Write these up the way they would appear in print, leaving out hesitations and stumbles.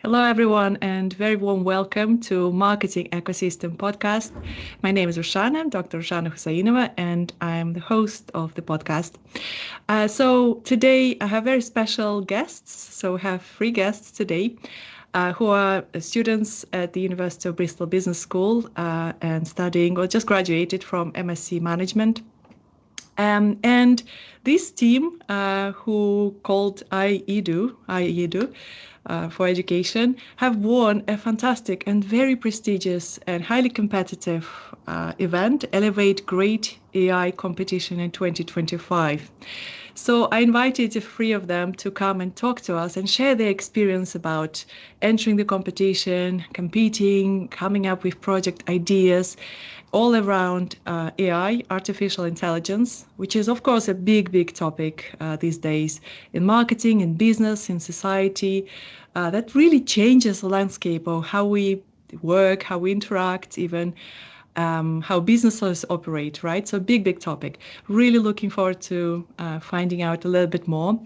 Hello, everyone, and very warm welcome to Marketing Ecosystem Podcast. My name is Rushana, Dr. Rushana Khusainova, and I'm the host of the podcast. So today I have very special guests. So we have three guests today who are students at the University of Bristol Business School and studying or just graduated from MSc Management. And this team, who called IEDU for education, have won a fantastic and very prestigious and highly competitive event, Elevate Great AI Competition in 2025. So I invited the three of them to come and talk to us and share their experience about entering the competition, competing, coming up with project ideas, all around AI, artificial intelligence, which is, of course, a big, big topic these days in marketing, in business, in society, that really changes the landscape of how we work, how we interact, even how businesses operate, right? So big, big topic. Really looking forward to finding out a little bit more.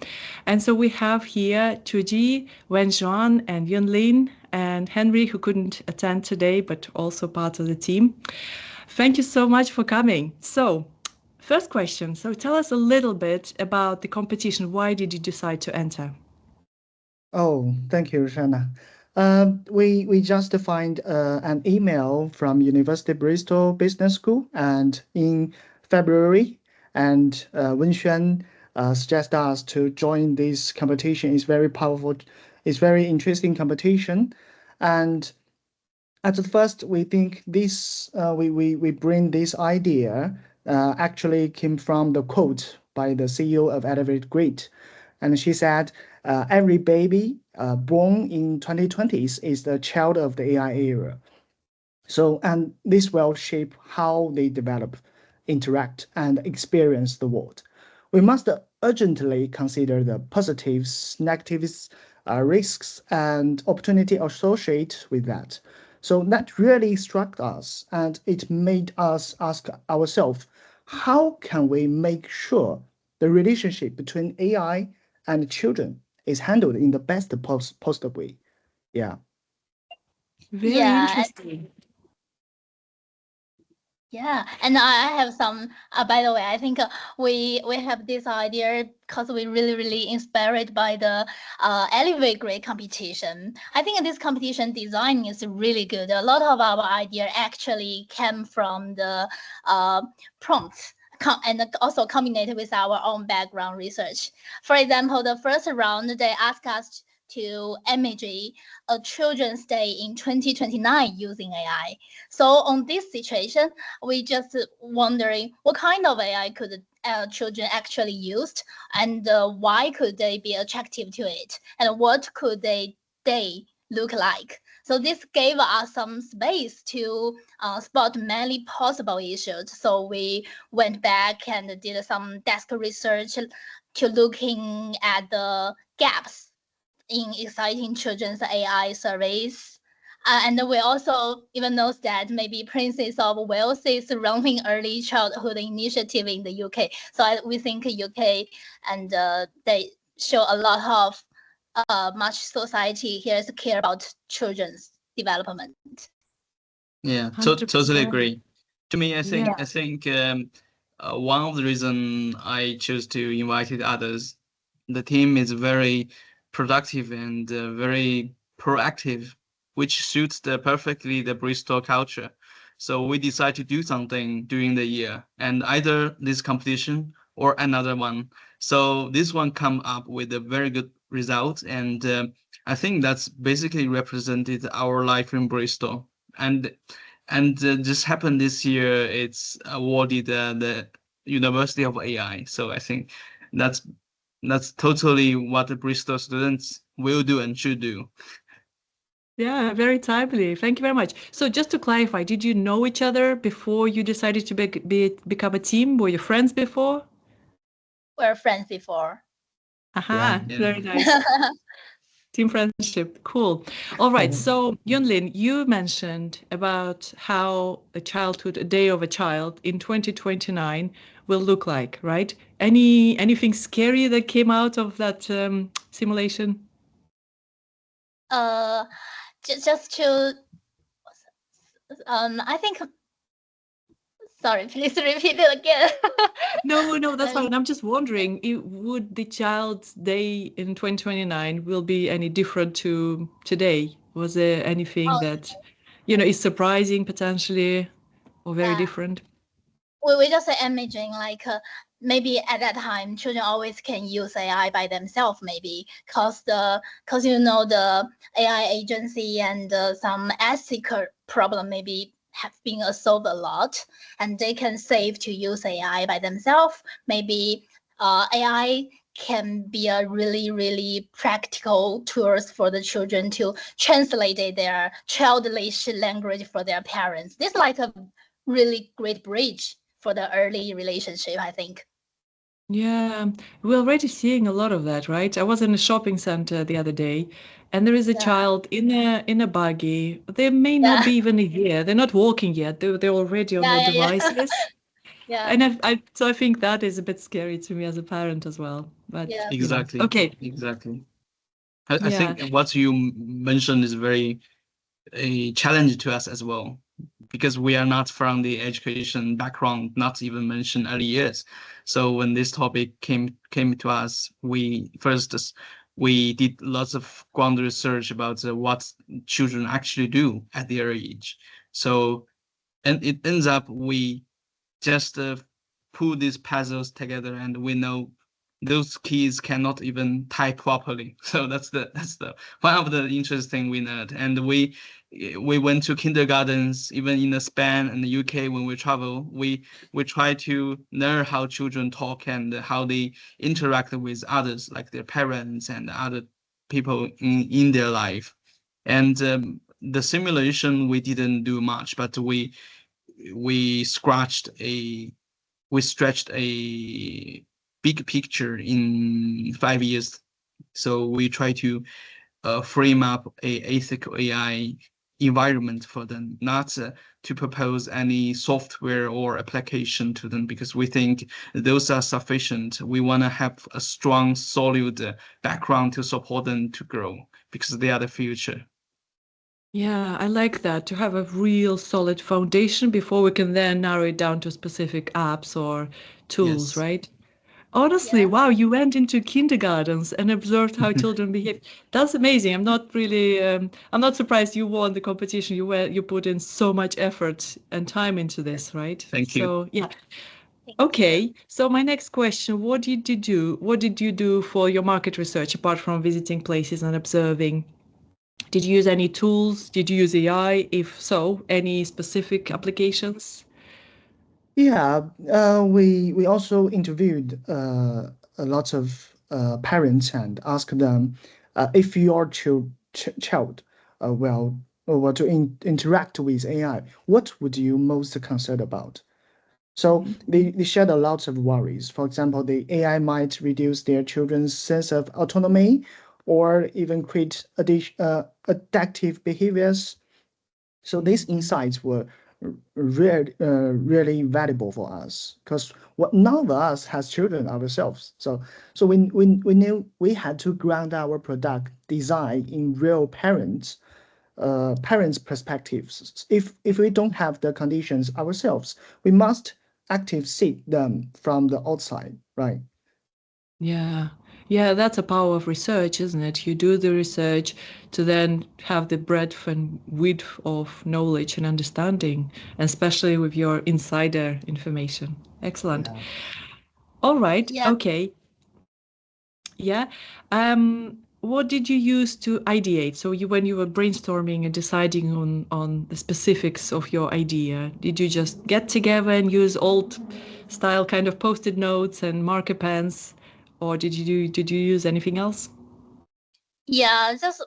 And so we have here Tuji, Wenjuan, and Yunlin, and Henry, who couldn't attend today, but also part of the team. Thank you so much for coming. So, first question. So, tell us a little bit about the competition. Why did you decide to enter? Oh, thank you, Shana. We just find an email from University Bristol Business School, and in February, and Wenxuan suggested us to join this competition. It's very powerful. It's very interesting competition, and at the first we think this we bring this idea actually came from the quote by the CEO of Elevate Great, and she said, "Every baby born in 2020s is the child of the AI era." So, and this will shape how they develop, interact, and experience the world. We must urgently consider the positives, negatives, risks, and opportunity associated with that. So that really struck us, and it made us ask ourselves, how can we make sure the relationship between AI and children is handled in the best possible way? Yeah. Very Yeah, interesting. yeah, and I have some. By the way, I think we have this idea because we really inspired by the Elevate Grade competition. I think this competition design is really good. A lot of our idea actually came from the uh, prompts. And also combined with our own background research. For example, the first round they asked us to image a children's day in 2029 using AI. So on this situation, we just wondering what kind of AI could children actually use, and why could they be attractive to it, and what could they look like. So this gave us some space to spot many possible issues. So we went back and did some desk research to looking at the gaps in exciting children's AI surveys. And we also even knows that maybe Princess of Wales is running early childhood initiative in the UK. So we think UK and they show a lot of much society here is care about children's development. Yeah, totally 100%. agree. To me, I think Yeah. I think one of the reason I choose to invite others, the team is very productive and very proactive, which suits perfectly the Bristol culture. So we decide to do something during the year, and either this competition or another one. So this one come up with a very good result, and I think that's basically represented our life in Bristol. And just happened this year. It's awarded the University of AI. So I think that's that's totally what the Bristol students will do and should do. Yeah, very timely. Thank you very much. So just to clarify, did you know each other before you decided to become a team? Were you friends before? We're friends before. Yeah. Aha, Yeah. very nice. Team friendship, cool. All right, so Yunlin, you mentioned about how a day of a child in 2029 will look like, right? Anything scary that came out of that simulation? just to I think. Sorry, please repeat it again. No, that's Let me- fine. I'm just wondering, would the Child's Day in 2029 will be any different to today? Was there anything oh, that, is surprising potentially or very yeah. different? We just imaging like maybe at that time children always can use AI by themselves, maybe cause the AI agency and some ethical problem maybe have been solved a lot, and they can save to use AI by themselves. Maybe AI can be a really practical tools for the children to translate their childish language for their parents. This is like a really great bridge for the early relationship, I think. Yeah, we're already seeing a lot of that, right? I was in a shopping center the other day, and there is a Yeah, child in a buggy. They may not yeah, be even here. They're not walking yet. They're already on their yeah. devices. Yeah, And so I think that is a bit scary to me as a parent as well. But, yeah, Exactly. okay. Exactly. I Yeah. think what you mentioned is very a challenge to us as well, because we are not from the education background, not even mention early years. So when this topic came to us, we did lots of ground research about what children actually do at their age. So and it ends up we just put these puzzles together, and we know those kids cannot even type properly. So that's the one of the interesting we learned. And we went to kindergartens even in Spain and the UK. When we travel, we try to learn how children talk and how they interact with others, like their parents and other people in their life. And the simulation we didn't do much, but we scratched a we stretched a big picture in 5 years. So we try to frame up a ethical AI environment for them, not to propose any software or application to them, because we think those are sufficient. We want to have a strong, solid background to support them to grow, because they are the future. Yeah, I like that to have a real solid foundation before we can then narrow it down to specific apps or tools, Yes, right? Honestly, yeah, wow, you went into kindergartens and observed how children behave. That's amazing. I'm not surprised you won the competition. You put in so much effort and time into this, right? thank you. So, yeah. thank you. Okay. So my next question, what did you do? What did you do for your market research apart from visiting places and observing? Did you use any tools? Did you use AI? If so, any specific applications? Yeah, we also interviewed a lot of parents and asked them if your child were to interact with AI, what would you most concerned about? So Mhm. they shared a lot of worries. For example, the AI might reduce their children's sense of autonomy or even create addictive behaviors. So these insights were really valuable for us because what none of us has children ourselves. So we knew we had to ground our product design in real parents' perspectives. If we don't have the conditions ourselves, we must active seek them from the outside, right? Yeah. Yeah, that's a power of research, isn't it? You do the research to then have the breadth and width of knowledge and understanding, and especially with your insider information. Excellent. Yeah. All right. Yeah, Okay. Yeah. What did you use to ideate? So when you were brainstorming and deciding on the specifics of your idea, did you just get together and use old style kind of post-it notes and marker pens, or did you use anything else? yeah, just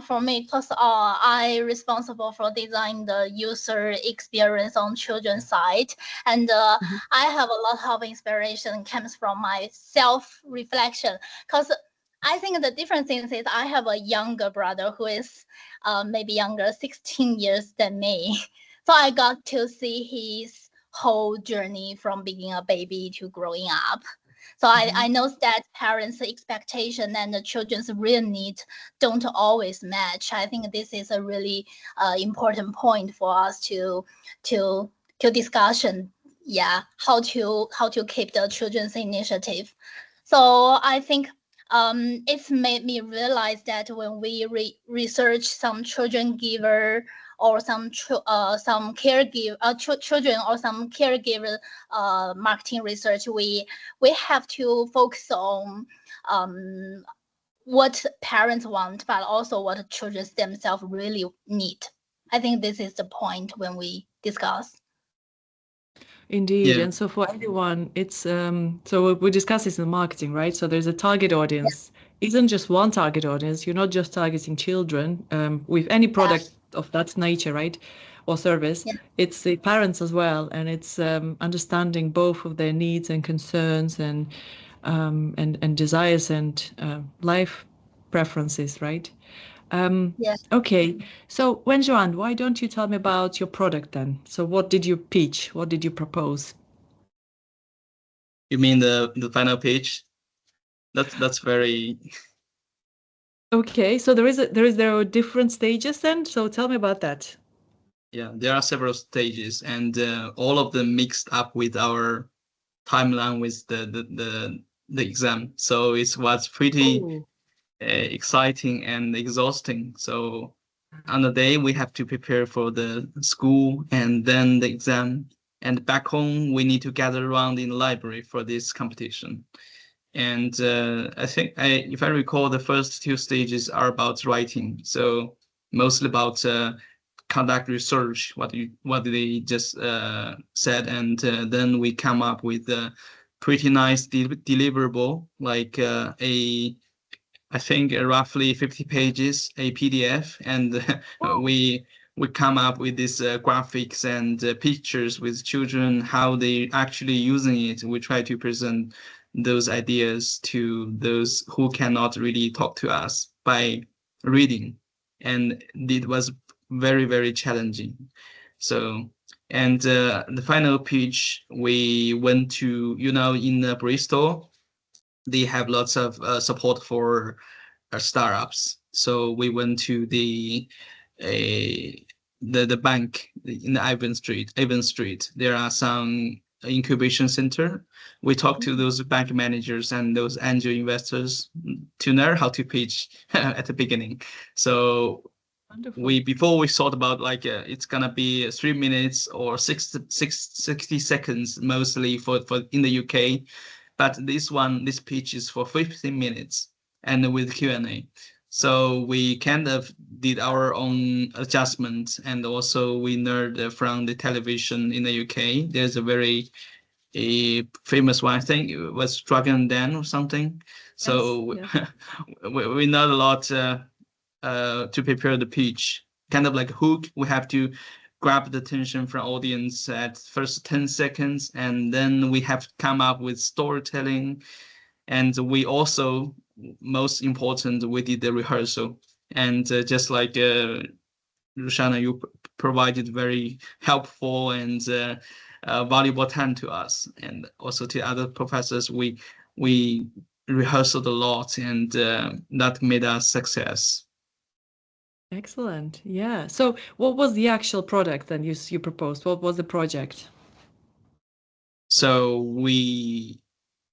for me, because I responsible for designing the user experience on children's side, and Mhm. I have a lot of inspiration comes from my self reflection. Because I think the different things is I have a younger brother who is maybe younger 16 years than me, so I got to see his whole journey from being a baby to growing up. So I know that parents' expectation and the children's real need don't always match. I think this is a really important point for us to discussion. Yeah, how to keep the children's initiative. So I think it's made me realize that when we research some children giver or some caregiver children or some caregiver marketing research, we have to focus on what parents want, but also what children themselves really need. I think this is the point when we discuss. Indeed. Yeah. And so for anyone, it's so we discuss this in marketing, right? So there's a target audience. Isn't just one target audience. You're not just targeting children with any product of that nature, right? Or service. Yeah. It's the parents as well, and it's understanding both of their needs and concerns and desires and life preferences, right? Yes. Okay, so Wenjuan, why don't you tell me about your product then? So what did you pitch? What did you propose? You mean the final page? That's very Okay, so there are different stages then. So tell me about that. yeah. There are several stages, and all of them mixed up with our timeline with the exam. So it was pretty Oh, exciting and exhausting. So on the day we have to prepare for the school and then the exam. And back home we need to gather around in the library for this competition. And I think if I recall, the first two stages are about writing. So mostly about conduct research, what they just said, and then we come up with a pretty nice deliverable, like I think roughly 50 pages, a PDF, and we come up with these graphics and pictures with children, how they actually using it. We try to present those ideas to those who cannot really talk to us by reading, and it was very challenging. So, and the final pitch, we went to, in Bristol, they have lots of support for startups. So we went to uh, the bank in the Avon Street. There are some incubation center. We talked to those bank managers and those angel investors to learn how to pitch at the beginning. So wonderful. before we thought about like it's gonna be 3 minutes or 60 seconds mostly for in the UK, but this pitch is for 15 minutes and with Q&A. So we kind of did our own adjustments, and also we learned from the television in the UK. There's a famous one, I think it was Dragon Den or something. So Yes, we know a lot to prepare the pitch. Kind of like hook, we have to grab the attention from audience at first 10 seconds, and then we have to come up with storytelling. And we also, most important, we did the rehearsal. And just like Rushana, you provided very helpful and valuable time to us, and also to other professors. We rehearsed a lot, and that made us success. excellent. Yeah. So what was the actual product then you proposed? What was the project? So we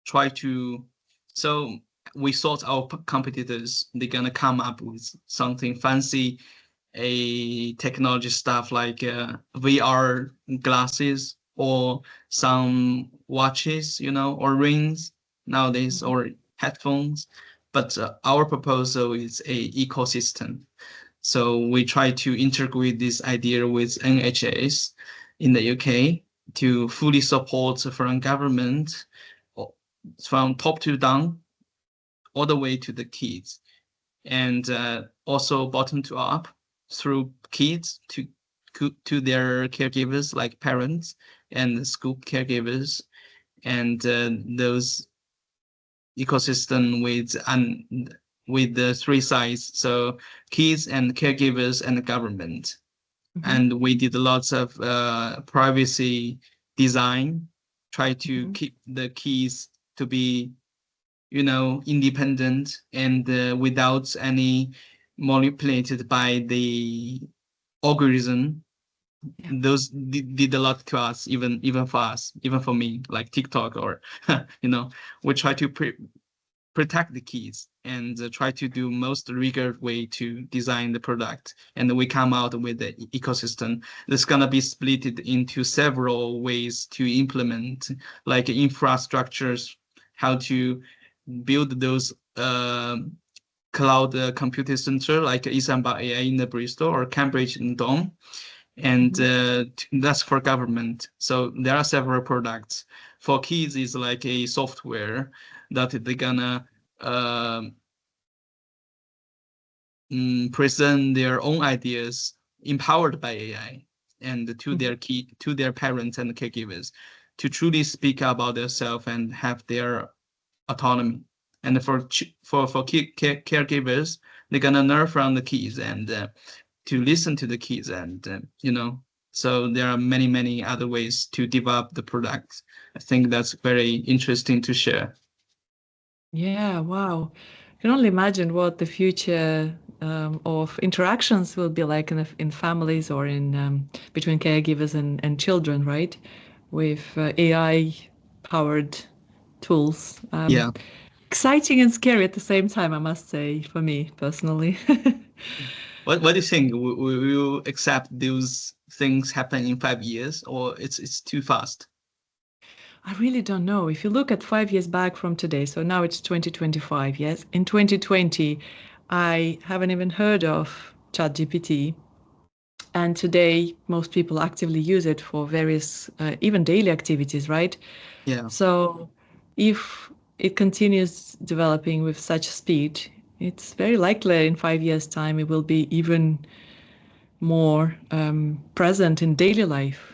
try to, so we thought our competitors, they're gonna come up with something fancy, a technology stuff like VR glasses or some watches, or rings nowadays, Mhm. or headphones. But our proposal is a ecosystem. So we try to integrate this idea with NHS in the UK to fully support from government, from top to down, all the way to the kids, and also bottom to up through kids to their caregivers like parents and school caregivers, and those ecosystem with the three sides, so kids and caregivers and the government. Mhm. And we did lots of privacy design, try to Mhm. keep the keys to be, independent and without any manipulated by the algorithm. Yeah. Those did a lot to us, even for us, even for me, like TikTok or we try to protect the keys and try to do most rigorous way to design the product, and we come out with the ecosystem that's gonna be split into several ways to implement, like infrastructures, how to build those cloud computing center like Isamba AI in the Bristol or Cambridge in Dome, and that's for government. So there are several products. For kids, is like a software that they're gonna present their own ideas empowered by AI, and to their parents and caregivers, to truly speak about themselves and have their autonomy. And for caregivers, they're gonna learn from the kids and to listen to the kids, and so there are many other ways to develop the product. I think that's very interesting to share. Yeah, wow. I can only imagine what the future of interactions will be like in families or in between caregivers and children, right? With AI powered tools. Yeah. Exciting and scary at the same time, I must say, for me personally. What do you think? Will you accept those things happen in 5 years, or it's too fast? I really don't know. If you look at 5 years back from today, so now it's 2025, yes? In 2020, I haven't even heard of ChatGPT. And today, most people actively use it for various, even daily activities, right? Yeah. So if it continues developing with such speed, it's very likely in 5 years' time it will be even more present in daily life.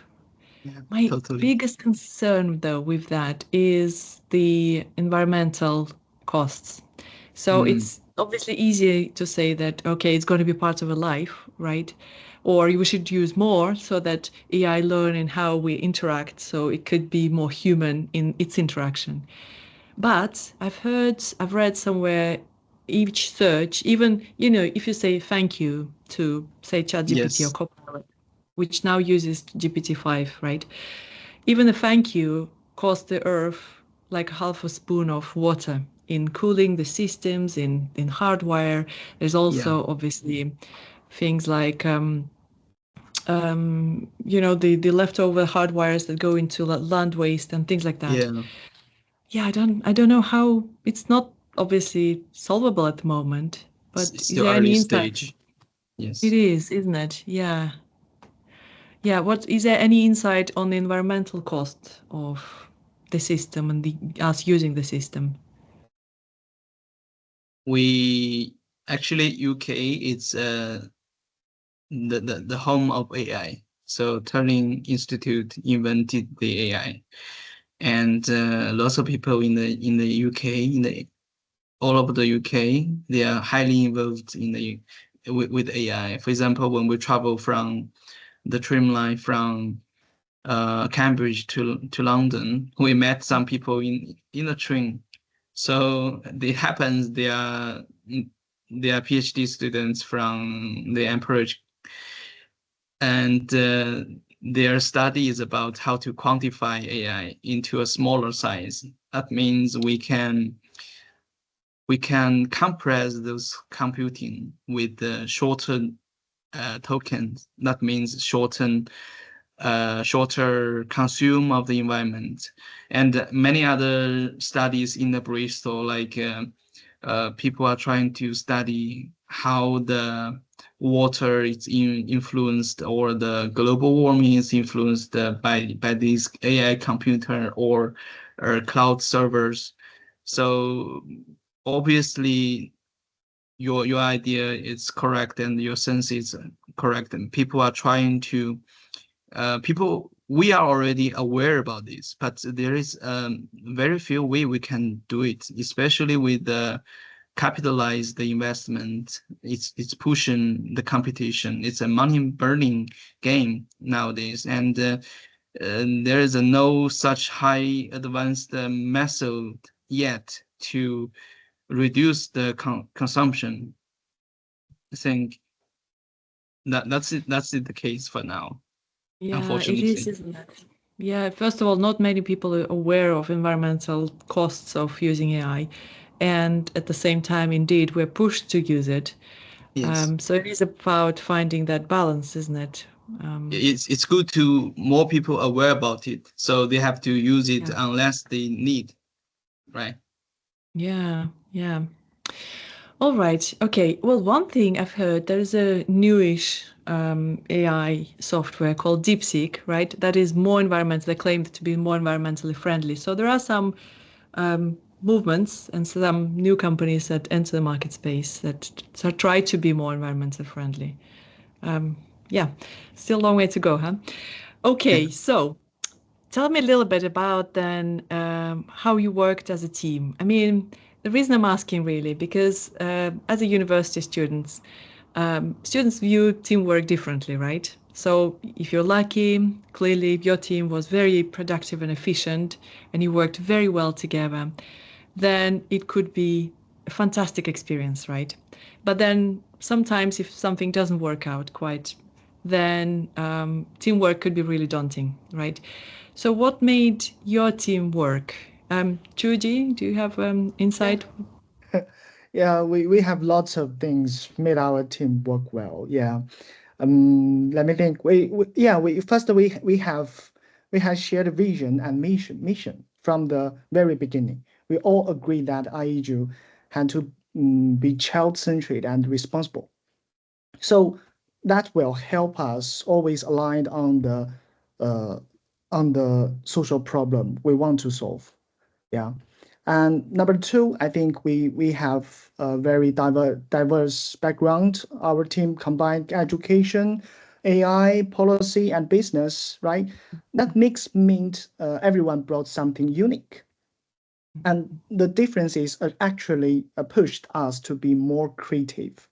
Yeah, My totally. biggest concern, though, with that is the environmental costs. So Mm, it's obviously easy to say that, okay, it's going to be part of a life, right? Or we should use more so that AI learn in how we interact, so it could be more human in its interaction. But I've read somewhere each search, even, if you say thank you to, say, ChatGPT or yes. Copilot, which now uses GPT-5, right? Even a thank you cost the earth like half a spoon of water in cooling the systems, in hardware. There's Yeah. also obviously things like the leftover hard wires that go into land waste and things like that. Yeah. Yeah, I don't know how. It's not obviously solvable at the moment, but It's is still there early any insight? stage. It Yes. is, isn't it? Yeah. Yeah, what is there any insight on the environmental cost of the system and us using the system? We actually, UK, it's the home of AI. So Turing Institute invented the AI, and lots of people in the UK, in the all over the UK, they are highly involved with AI. For example, when we travel from the tram line from Cambridge to London, we met some people in the train. So it happens they are PhD students from the Emperor's, and their study is about how to quantify AI into a smaller size. That means we can compress those computing with the shorter tokens. That means shorter consume of the environment, and many other studies in the Bristol, like people are trying to study how the water is influenced, or the global warming is influenced by these AI computer or cloud servers. So obviously your idea is correct and your sense is correct, and people are trying to people we are already aware about this, but there is very few way we can do it, especially with the capitalize the investment. It's pushing the competition. It's a money burning game nowadays, and and there is no such high advanced method yet to reduce the consumption. I think that's the case for now, Yeah, it is, unfortunately. isn't it? Yeah, first of all, not many people are aware of environmental costs of using AI. And at the same time, indeed, we're pushed to use it. Yes. So it is about finding that balance, isn't it? It's good to more people aware about it, so they have to use it Yeah. unless they need, right? Yeah, yeah. All right. Okay. Well, one thing I've heard, there's a newish AI software called DeepSeek, right? That is more environmentally claimed to be more environmentally friendly. So there are some movements and some new companies that enter the market space that try to be more environmentally friendly. Yeah, still a long way to go, huh? Yeah. Okay, so tell me a little bit about then how you worked as a team. I mean, the reason I'm asking really because as a university student, students view teamwork differently, right? So if you're lucky, clearly your team was very productive and efficient, and you worked very well together, then it could be a fantastic experience, right? But then sometimes if something doesn't work out quite, then teamwork could be really daunting, right? So what made your team work? Chuji, do you have Yeah. insight? Yeah, we have lots of things made our team work well. Yeah. Let me think. We first we have shared vision and mission from the very beginning. We all agreed that IEJU had to be child-centered and responsible. So that will help us always aligned uh, on the social problem we want to solve. Yeah. And number two, I think we have a very diverse background. Our team combined education, AI, policy, and business, right? That mix meant everyone brought something unique. And the differences actually pushed us to be more creative.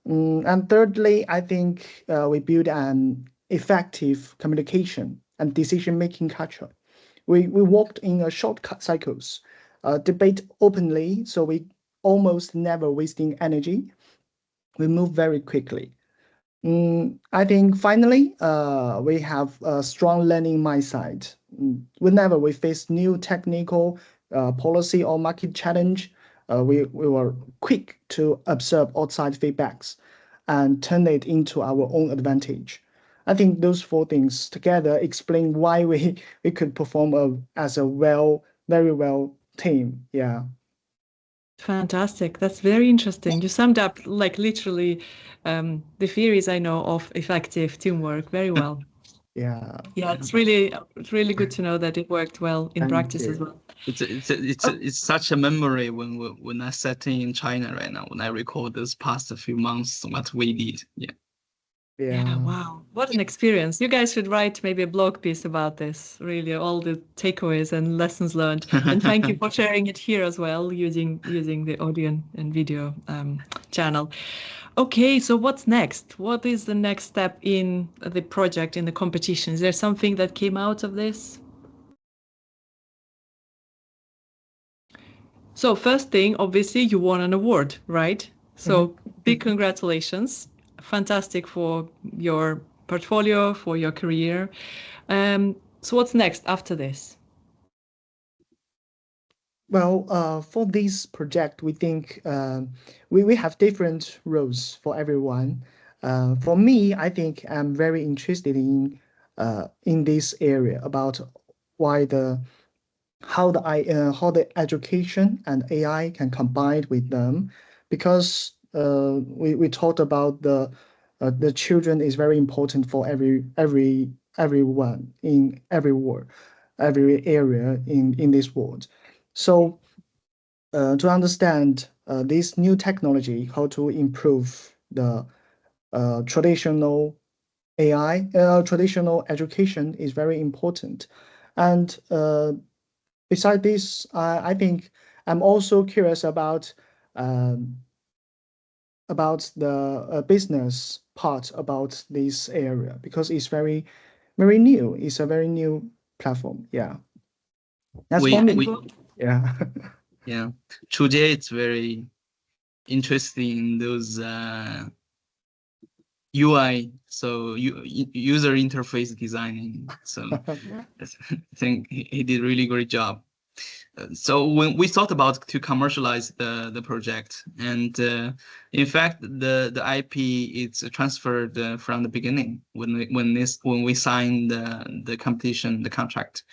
And thirdly, I think we build an effective communication and decision-making culture. We walked in a shortcut cycles, debate openly, so we almost never wasting energy. We move very quickly. I think finally, we have a strong learning mindset. Whenever we face new technical policy or market challenge, we were quick to observe outside feedbacks and turn it into our own advantage. I think those four things together explain why we could perform as a very well team. Yeah, Fantastic. That's very interesting. You summed up like literally the theories I know of effective teamwork very well. yeah. Yeah, it's really good to know that it worked well in Thank practice as you. well. Oh, It's such a memory when I sat in China right now, when I recall this past few months what we did. Yeah. yeah, Yeah. wow. What an experience. You guys should write maybe a blog piece about this, really, all the takeaways and lessons learned. And thank you for sharing it here as well, using the audio and video channel. Okay, so what's next? What is the next step in the project, in the competition? Is there something that came out of this? So first thing, obviously, you won an award, right? Mhm. So big congratulations. Fantastic for your portfolio, for your career. So what's next after this? Well, for this project, we think we have different roles for everyone. For me, I think I'm very interested in this area about why the how the education and AI can combine with them, because we talked about the children is very important for everyone in every world, every area in this world. So to understand this new technology, how to improve the traditional AI, traditional education is very important. And beside this, I think I'm also curious um, about the business part about this area because it's very very new. It's a very new platform. Yeah, that's for We me. we Yeah. yeah, Chuje is very interesting in those UI, so user interface designing. So I think he did a really great job. So when we thought about to commercialize the project, and in fact the IP is transferred from the beginning when we signed the competition, the contract.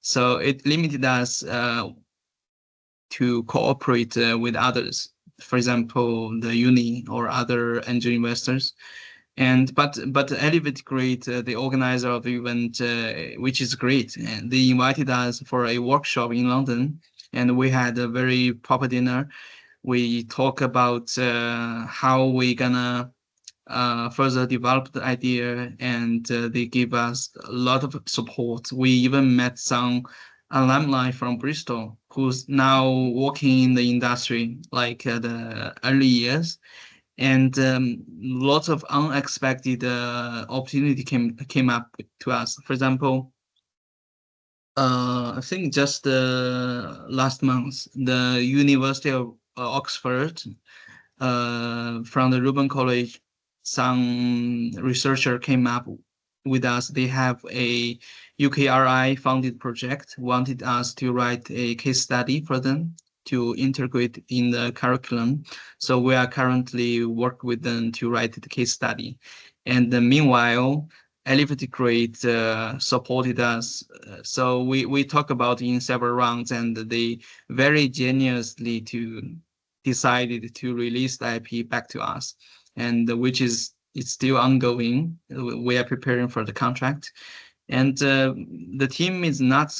So it limited us to cooperate with others, for example the uni or other angel investors. And but Elevate Great, the organizer of the event, which is great, and they invited us for a workshop in London, and we had a very proper dinner. We talk about how we gonna further develop the idea, and they give us a lot of support. We even met some alumni from Bristol who's now working in the industry, like the early years, and lots of unexpected opportunity came up to us. For example, I think just last month, the University of Oxford, from the Reuben College, some researcher came up with us. They have a UKRI funded project, wanted us to write a case study for them to integrate in the curriculum. So we are currently work with them to write the case study. And meanwhile, Elevate Great supported us. So we talk about in several rounds, and they very generously to decided to release the IP back to us, and which is it's still ongoing. We are preparing for the contract, and the team is not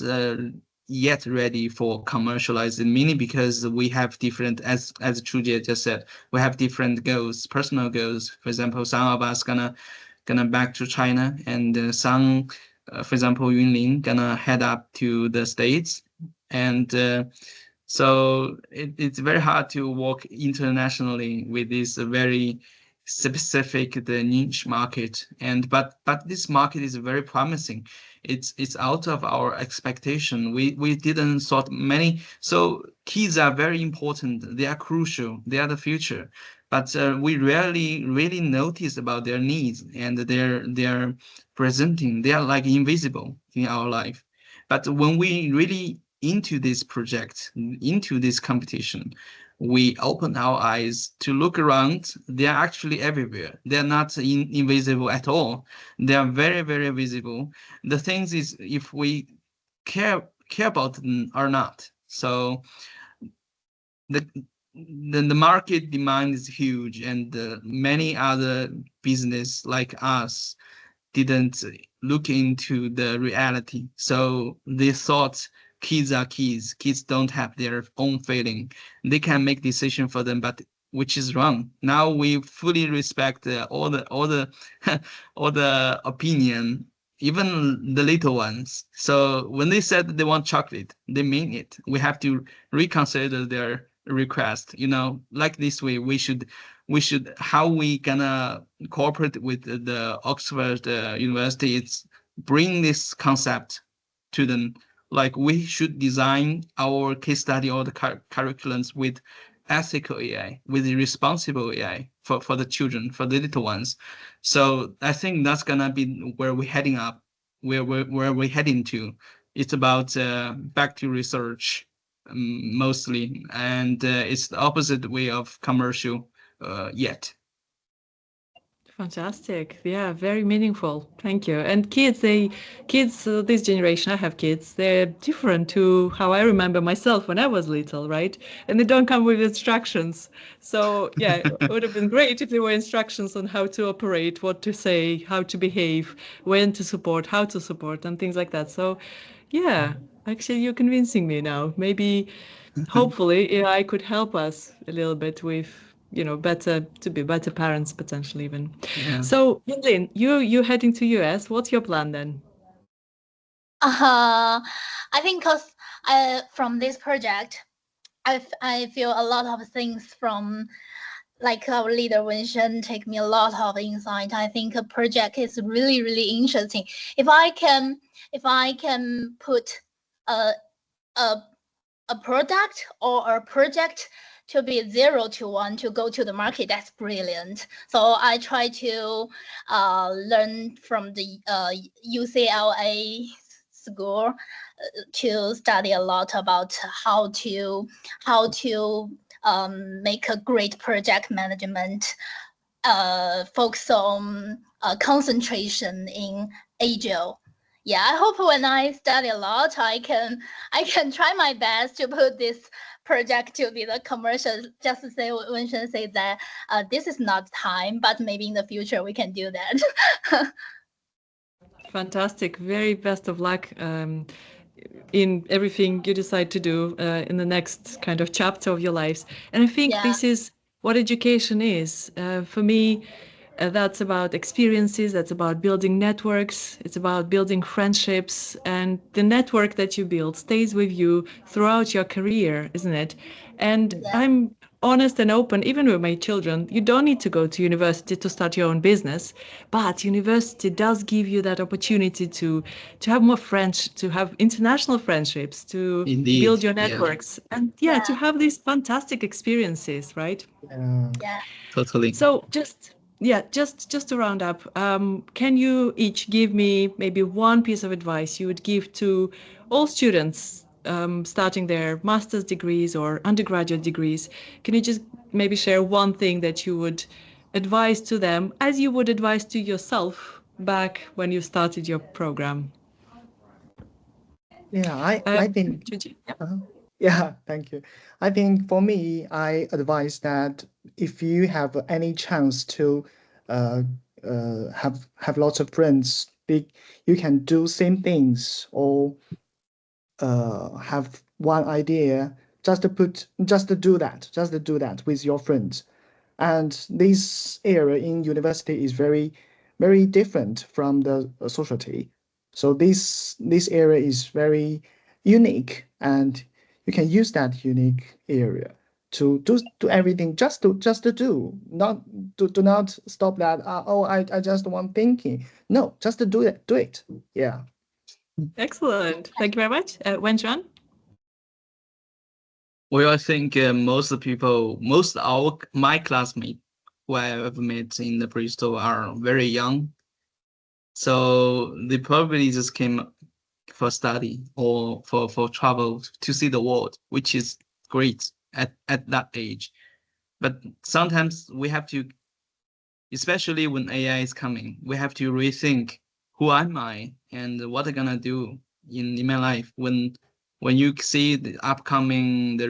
yet ready for commercializing, mainly because we have different, as Chuje just said, we have different goals, personal goals. For example, some of us gonna back to China, and some, for example, Yunlin gonna head up to the States, and so it's very hard to work internationally with this very specific the niche market. And but this market is very promising. It's out of our expectation. We didn't sort many. So kids are very important. They are crucial. They are the future. But we rarely really notice about their needs, and they're presenting. They are like invisible in our life. But when we really into this project, into this competition, we open our eyes to look around. They are actually everywhere. They're not invisible at all. They are very, very visible. The thing is, if we care about them or not. So the the market demand is huge, and many other business like us didn't look into the reality. So they thought kids are kids. Kids don't have their own feeling. They can make decision for them, but which is wrong. Now we fully respect all the all the opinion, even the little ones. So when they said they want chocolate, they mean it. We have to reconsider their request. Like this way, we should how we gonna cooperate with the Oxford University. It's bring this concept to them. Like we should design our case study or the curriculums with ethical AI, with the responsible AI for the children, for the little ones. So I think that's gonna be where we're heading up, where we're heading to. It's about back to research, mostly, and it's the opposite way of commercial yet. Fantastic. Yeah, very meaningful. Thank you. And kids, this generation, I have kids, they're different to how I remember myself when I was little, right? And they don't come with instructions. So, yeah, it would have been great if there were instructions on how to operate, what to say, how to behave, when to support, how to support, and things like that. So, yeah, actually, you're convincing me now. Maybe hopefully AI could help us a little bit with better to be better parents potentially even. Yeah. So Yinlin, you heading to US, what's your plan then? I think because from this project, I feel a lot of things from like our leader Wenxuan take me a lot of insight. I think a project is really, really interesting. If I can put a product or a project to be 0 to 1 to go to the market, that's brilliant. So I try to learn from the UCLA school to study a lot about how to make a great project management, focus on concentration in Agile. Yeah, I hope when I study a lot, I can try my best to put this project to be the commercial. Just to say, Wenxuan say that this is not time, but maybe in the future we can do that. Fantastic. Very best of luck in everything you decide to do in the next kind of chapter of your lives. And I think Yeah. this is what education is. For me, that's about experiences, that's about building networks, it's about building friendships, and the network that you build stays with you throughout your career, isn't it? And Yeah. I'm honest and open, even with my children. You don't need to go to university to start your own business, but university does give you that opportunity to have more friends, to have international friendships, to Indeed, build your yeah. networks, and Yeah. to have these fantastic experiences, right? Yeah. Totally. So just to round up, can you each give me maybe one piece of advice you would give to all students starting their master's degrees or undergraduate degrees? Can you just maybe share one thing that you would advise to them as you would advise to yourself back when you started your program? Yeah, I think, Juji? Yeah. yeah, thank you. I think for me, I advise that if you have any chance to uh, have lots of friends, you can do same things or have one idea, just to do that, with your friends. And this area in university is very different from the society. So this area is very unique, and you can use that unique area to do everything, just to do, not do not stop that. Oh, I just want thinking. No, just to do it. Yeah. Excellent. Thank you very much. Wenjuan? Well, I think my classmates who I have met in the Bristol are very young, so they probably just came for study or for travel to see the world, which is great at that age. But sometimes we have to, especially when AI is coming, we have to rethink who am I and what I'm gonna do in my life when you see the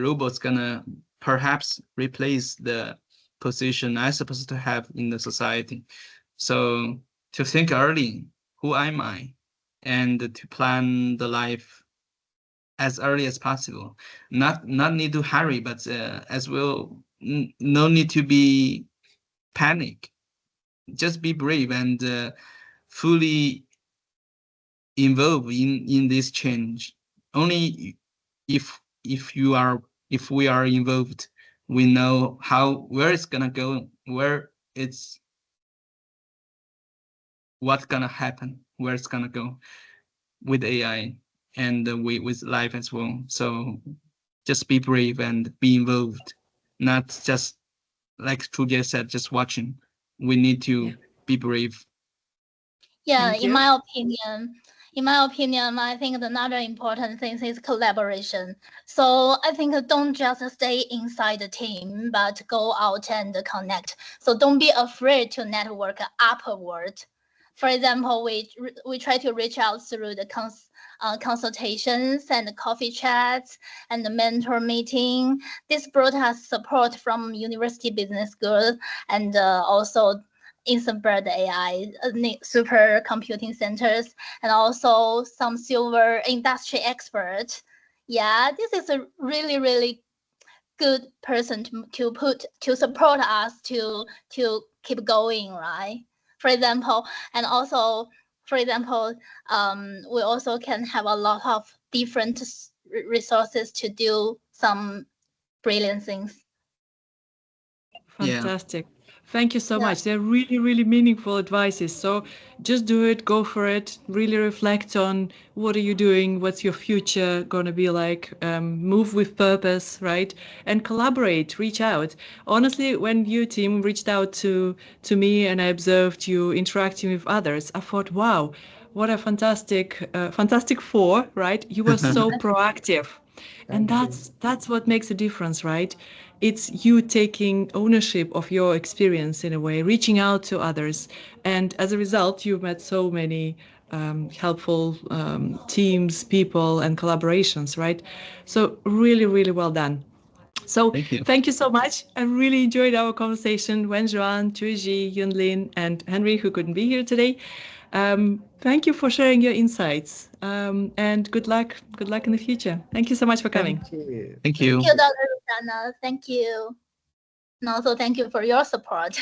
robots gonna perhaps replace the position I supposed to have in the society. So to think early, who am I, and to plan the life as early as possible. Not need to hurry, but as well, no need to be panic. Just be brave and fully involved in this change. Only if we are involved, we know where it's gonna go, what's gonna happen, where it's gonna go with AI and with life as well. So just be brave and be involved, not just like Trudia said, just watching. We need to be brave. Yeah, Thank in you. my opinion, I think another important thing is collaboration. So I think don't just stay inside the team, but go out and connect. So don't be afraid to network upward. For example, we try to reach out through the consultations and the coffee chats and the mentor meeting. This brought us support from University Business School and also Insenbird AI, super computing centers, and also some silver industry experts. Yeah, this is a really, really good person to support us to keep going, right? For example, and also, for example, we also can have a lot of different resources to do some brilliant things. Yeah. Fantastic. Thank you so Yeah. much. They're really, really meaningful advices. So just do it, go for it, really reflect on what are you doing, what's your future going to be like, move with purpose, right? And collaborate, reach out. Honestly, when your team reached out to me and I observed you interacting with others, I thought, wow, what a fantastic four, right? You were so proactive. And Thank you. that's what makes a difference, right? It's you taking ownership of your experience in a way, reaching out to others, and as a result, you've met so many helpful teams, people, and collaborations, right? So really, really well done. So Thank you. thank you so much. I really enjoyed our conversation. Wen Zhuan, Chuiji, Yunlin, and Henry, who couldn't be here today. Thank you for sharing your insights. And good luck. Good luck in the future. Thank you so much for coming. Thank you. Thank Thank you. you, Dr. Rushana. Thank you. And also thank you for your support.